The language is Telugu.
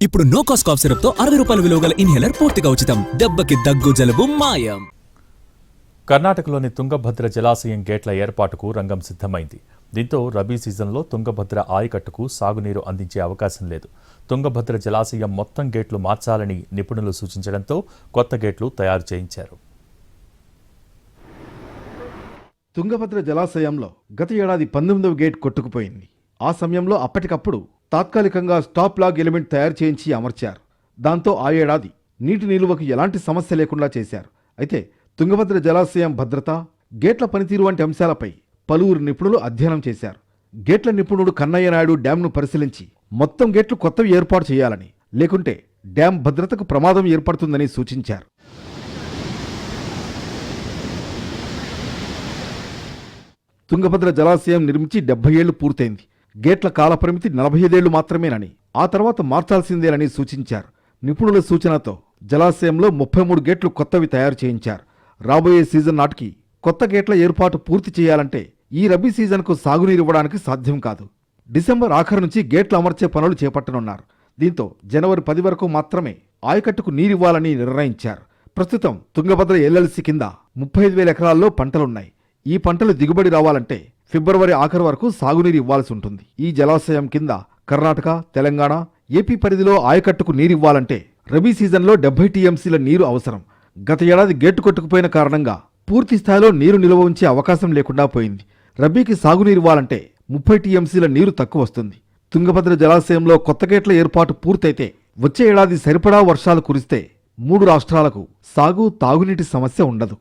ఇప్పుడు నో కాస్ట్ కాఫ్ సిరప్ తో 60 రూపాయల విలువ గల ఇన్హేలర్ పూర్తిగా ఉచితం. దెబ్బకి దగ్గు జలుబు మాయం. కర్ణాటకలోని తుంగభద్ర జలాశయం గేట్ల ఏర్పాటుకు రంగం సిద్ధమైంది. దీంతో రబీ సీజన్లో తుంగభద్ర ఆయకట్టుకు సాగునీరు అందించే అవకాశం లేదు. తుంగభద్ర జలాశయం మొత్తం గేట్లు మార్చాలని నిపుణులు సూచించడంతో కొత్త గేట్లు తయారు చేయించారు. తుంగభద్ర జలాశయంలో గత ఏడాది 19వ గేట్ కొట్టుకుపోయింది. ఆ సమయంలో అప్పటికప్పుడు తాత్కాలికంగా స్టాప్ లాగ్ ఎలిమెంట్ తయారు చేయించి అమర్చారు. దాంతో ఆ ఏడాది నీటి నిలువకు ఎలాంటి సమస్య లేకుండా చేశారు. అయితే తుంగభద్ర జలాశయం భద్రత, గేట్ల పనితీరు వంటి అంశాలపై పలువురు నిపుణులు అధ్యయనం చేశారు. గేట్ల నిపుణుడు కన్నయ్య నాయుడు డ్యాంను పరిశీలించి మొత్తం గేట్లు కొత్తవి ఏర్పాటు చేయాలని, లేకుంటే డ్యాం భద్రతకు ప్రమాదం ఏర్పడుతుందని సూచించారు. తుంగభద్ర జలాశయం నిర్మించి 70 ఏళ్లు పూర్తయింది. గేట్ల కాలపరిమితి 45 ఏళ్లు మాత్రమేనని, ఆ తర్వాత మార్చాల్సిందేనని సూచించారు. నిపుణుల సూచనతో జలాశయంలో 33 గేట్లు కొత్తవి తయారు చేయించారు. రాబోయే సీజన్ నాటికి కొత్త గేట్ల ఏర్పాటు పూర్తి చేయాలంటే ఈ రబీ సీజన్కు సాగునీరు ఇవ్వడానికి సాధ్యం కాదు. డిసెంబర్ ఆఖరు నుంచి గేట్లు అమర్చే పనులు చేపట్టనున్నారు. దీంతో జనవరి 10 వరకు మాత్రమే ఆయకట్టుకు నీరివ్వాలని నిర్ణయించారు. ప్రస్తుతం తుంగభద్ర ఎల్ఎల్సీ కింద 35,000 ఎకరాల్లో పంటలున్నాయి. ఈ పంటలు దిగుబడి రావాలంటే ఫిబ్రవరి ఆఖరు వరకు సాగునీరు ఇవ్వాల్సి ఉంటుంది. ఈ జలాశయం కింద కర్ణాటక, తెలంగాణ, ఏపీ పరిధిలో ఆయకట్టుకు నీరివ్వాలంటే రబీ సీజన్లో 70 టీఎంసీల నీరు అవసరం. గత ఏడాది గేటు కొట్టుకుపోయిన కారణంగా పూర్తి స్థాయిలో నీరు నిల్వ ఉంచే అవకాశం లేకుండా పోయింది. రబీకి సాగునీరు ఇవ్వాలంటే 30 టీఎంసీల నీరు తక్కువ వస్తుంది. తుంగభద్ర జలాశయంలో కొత్త గేట్ల ఏర్పాటు పూర్తయితే వచ్చే ఏడాది సరిపడా వర్షాలు కురిస్తే 3 రాష్ట్రాలకు సాగు, తాగునీటి సమస్య ఉండదు.